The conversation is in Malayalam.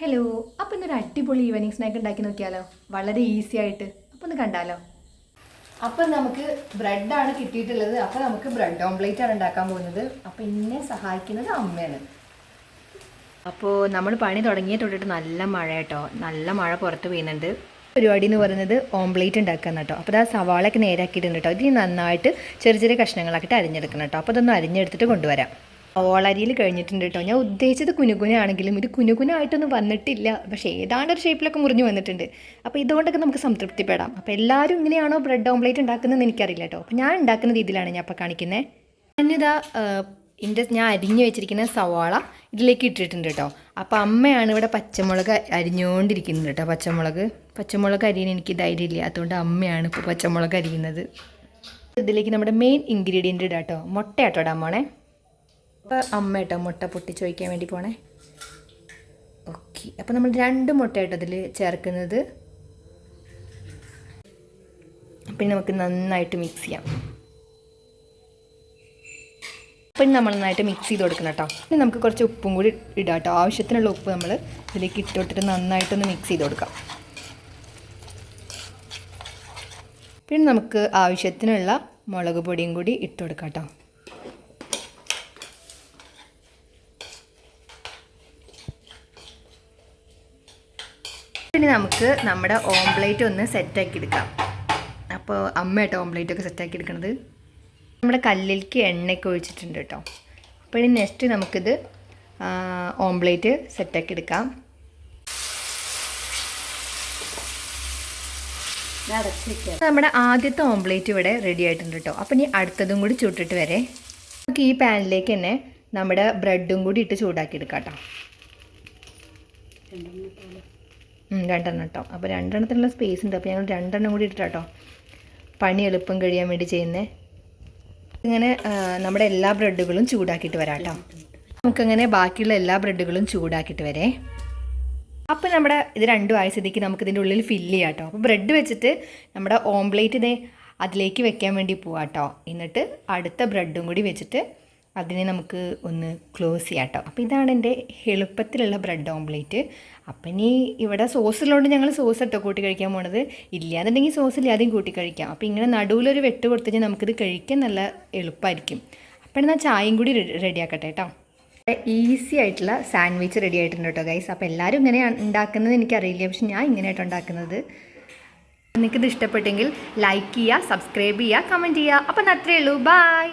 ഹലോ, അപ്പോൾ ഇന്നൊരു അടിപൊളി ഈവനിങ് സ്നാക്ക് ഉണ്ടാക്കി നോക്കിയാലോ? വളരെ ഈസി ആയിട്ട്. അപ്പോൾ ഒന്ന് കണ്ടാലോ? അപ്പോൾ നമുക്ക് ബ്രെഡാണ് കിട്ടിയിട്ടുള്ളത്. അപ്പോൾ നമുക്ക് ബ്രെഡ് ഓംപ്ലേറ്റ് ആണ് ഉണ്ടാക്കാൻ പോകുന്നത്. അപ്പോൾ എന്നെ സഹായിക്കുന്നത് അമ്മയാണ്. അപ്പോൾ നമ്മൾ പണി തുടങ്ങിയ തൊട്ടിട്ട് നല്ല മഴ കേട്ടോ, നല്ല മഴ പുറത്ത് പെയ്യുന്നുണ്ട്. പരിപാടി എന്ന് പറയുന്നത് ഓംപ്ലേറ്റ് ഉണ്ടാക്കാൻ കേട്ടോ. അപ്പോൾ ആ സവാളയൊക്കെ നേരാക്കിയിട്ടുണ്ട് കേട്ടോ. ഇത് നന്നായിട്ട് ചെറിയ ചെറിയ കഷ്ണങ്ങളാക്കിയിട്ട് അരിഞ്ഞെടുക്കണം കേട്ടോ. അപ്പോൾ അതൊന്ന് അരിഞ്ഞെടുത്തിട്ട് കൊണ്ടുവരാം. ഓളരിയിൽ കഴിഞ്ഞിട്ടുണ്ട് കേട്ടോ. ഞാൻ ഉദ്ദേശിച്ചത് കുനുകുനാണെങ്കിലും ഇത് കുനുകുനായിട്ടൊന്നും വന്നിട്ടില്ല. പക്ഷേ ഏതാണ്ട് ഒരു ഷേപ്പിലൊക്കെ മുറിഞ്ഞു വന്നിട്ടുണ്ട്. അപ്പോൾ ഇതുകൊണ്ടൊക്കെ നമുക്ക് സംതൃപ്തിപ്പെടാം. അപ്പോൾ എല്ലാവരും ഇങ്ങനെയാണോ ബ്രെഡ് ഓംപ്ലേറ്റ് ഉണ്ടാക്കുന്നതെന്ന് എനിക്കറിയില്ല കേട്ടോ. അപ്പോൾ ഞാൻ ഉണ്ടാക്കുന്ന രീതിയിലാണ് ഞാൻ അപ്പോൾ കാണിക്കുന്നത്. ഞാൻ അരിഞ്ഞു വെച്ചിരിക്കുന്ന സവാള ഇതിലേക്ക് ഇട്ടിട്ടുണ്ട് കേട്ടോ. അപ്പോൾ അമ്മയാണ് ഇവിടെ പച്ചമുളക് അരിഞ്ഞുകൊണ്ടിരിക്കുന്നത് കേട്ടോ. പച്ചമുളക് അരിയാൻ എനിക്ക് ധൈര്യമില്ല, അതുകൊണ്ട് അമ്മയാണ് ഇപ്പോൾ പച്ചമുളക് അരിയുന്നത്. ഇതിലേക്ക് നമ്മുടെ മെയിൻ ഇൻഗ്രീഡിയൻറ്റ് ഇടാം കേട്ടോ. മുട്ട കേട്ടോ ഇടാൻ പോണേ. അപ്പോൾ അമ്മ കേട്ടോ മുട്ട പൊട്ടിച്ച് വയ്ക്കാൻ വേണ്ടി പോണേ. ഓക്കെ, അപ്പോൾ നമ്മൾ 2 മുട്ട കേട്ടോ അതിൽ ചേർക്കുന്നത്. അപ്പം നമുക്ക് നന്നായിട്ട് മിക്സ് ചെയ്യാം. അപ്പം നമ്മൾ നന്നായിട്ട് മിക്സ് ചെയ്ത് കൊടുക്കണം കേട്ടോ. ഇനി നമുക്ക് കുറച്ച് ഉപ്പും കൂടി ഇടാം കേട്ടോ. ആവശ്യത്തിനുള്ള ഉപ്പ് നമ്മൾ ഇതിലേക്ക് ഇട്ടിട്ട് നന്നായിട്ടൊന്ന് മിക്സ് ചെയ്ത് കൊടുക്കാം. പിന്നെ നമുക്ക് ആവശ്യത്തിനുള്ള മുളക് പൊടിയും കൂടി ഇട്ട് കൊടുക്കാം കേട്ടോ. ഇനി നമുക്ക് നമ്മുടെ ഓംപ്ലേറ്റ് ഒന്ന് സെറ്റാക്കി എടുക്കാം. അപ്പോൾ അമ്മയായിട്ട് ഓംപ്ലേറ്റൊക്കെ സെറ്റാക്കി എടുക്കണത്. നമ്മുടെ കല്ലിലേക്ക് എണ്ണയൊക്കെ ഒഴിച്ചിട്ടുണ്ട് കേട്ടോ. അപ്പോൾ ഇനി നെക്സ്റ്റ് നമുക്കിത് ഓംപ്ലേറ്റ് സെറ്റാക്കി എടുക്കാം. നമ്മുടെ ആദ്യത്തെ ഓംപ്ലേറ്റ് ഇവിടെ റെഡി ആയിട്ടുണ്ട് കേട്ടോ. അപ്പോൾ ഇനി അടുത്തതും കൂടി ചുട്ടിട്ട് വരെ നമുക്ക് ഈ പാനിലേക്ക് തന്നെ നമ്മുടെ ബ്രെഡും കൂടി ഇട്ട് ചൂടാക്കി എടുക്കാം കേട്ടോ. 2 കേട്ടോ. അപ്പോൾ 2 സ്പേസ് ഉണ്ട്. അപ്പോൾ ഞങ്ങൾ 2 കൂടി ഇട്ടിട്ടോ പണി എളുപ്പം കഴിയാൻ വേണ്ടി ചെയ്യുന്നത്. ഇങ്ങനെ നമ്മുടെ എല്ലാ ബ്രെഡുകളും ചൂടാക്കിയിട്ട് വരാം കേട്ടോ. നമുക്കങ്ങനെ ബാക്കിയുള്ള എല്ലാ ബ്രെഡുകളും ചൂടാക്കിയിട്ട് വരേ. അപ്പോൾ നമ്മുടെ ഇത് 2 ആയ സ്ഥിതിക്ക് നമുക്കിതിൻ്റെ ഉള്ളിൽ ഫില്ല് ചെയ്യാം കേട്ടോ. അപ്പോൾ ബ്രെഡ് വെച്ചിട്ട് നമ്മുടെ ഓംപ്ലേറ്റ് അതിലേക്ക് വെക്കാൻ വേണ്ടി പോവാം കേട്ടോ. എന്നിട്ട് അടുത്ത ബ്രെഡും കൂടി വെച്ചിട്ട് അതിനെ നമുക്ക് ഒന്ന് ക്ലോസ് ചെയ്യാം കേട്ടോ. അപ്പോൾ ഇതാണ് എൻ്റെ എളുപ്പത്തിലുള്ള ബ്രെഡ് ഓംപ്ലേറ്റ്. അപ്പം ഇനി ഇവിടെ സോസുള്ളതുകൊണ്ട് ഞങ്ങൾ സോസ് കേട്ടോ കൂട്ടി കഴിക്കാൻ പോണത്. ഇല്ലാന്നുണ്ടെങ്കിൽ സോസില്ലാതെയും കൂട്ടി കഴിക്കാം. അപ്പോൾ ഇങ്ങനെ നടുവിലൊരു വെട്ട് കൊടുത്തു കഴിഞ്ഞാൽ നമുക്കിത് കഴിക്കാൻ നല്ല എളുപ്പമായിരിക്കും. അപ്പോൾ എന്നാൽ ചായയും കൂടി റെഡിയാക്കട്ടെ കേട്ടോ. ഈസി ആയിട്ടുള്ള സാൻഡ്വിച്ച് റെഡി ആയിട്ടുണ്ട് കേട്ടോ ഗൈസ്. അപ്പോൾ എല്ലാവരും ഇങ്ങനെയാണ് ഉണ്ടാക്കുന്നത് എനിക്കറിയില്ല, പക്ഷെ ഞാൻ ഇങ്ങനെയായിട്ട് ഉണ്ടാക്കുന്നത്. നിങ്ങൾക്കിത് ഇഷ്ടപ്പെട്ടെങ്കിൽ ലൈക്ക് ചെയ്യുക, സബ്സ്ക്രൈബ് ചെയ്യുക, കമൻറ്റ് ചെയ്യുക. അപ്പം അത്രയേ ഉള്ളൂ. ബൈ.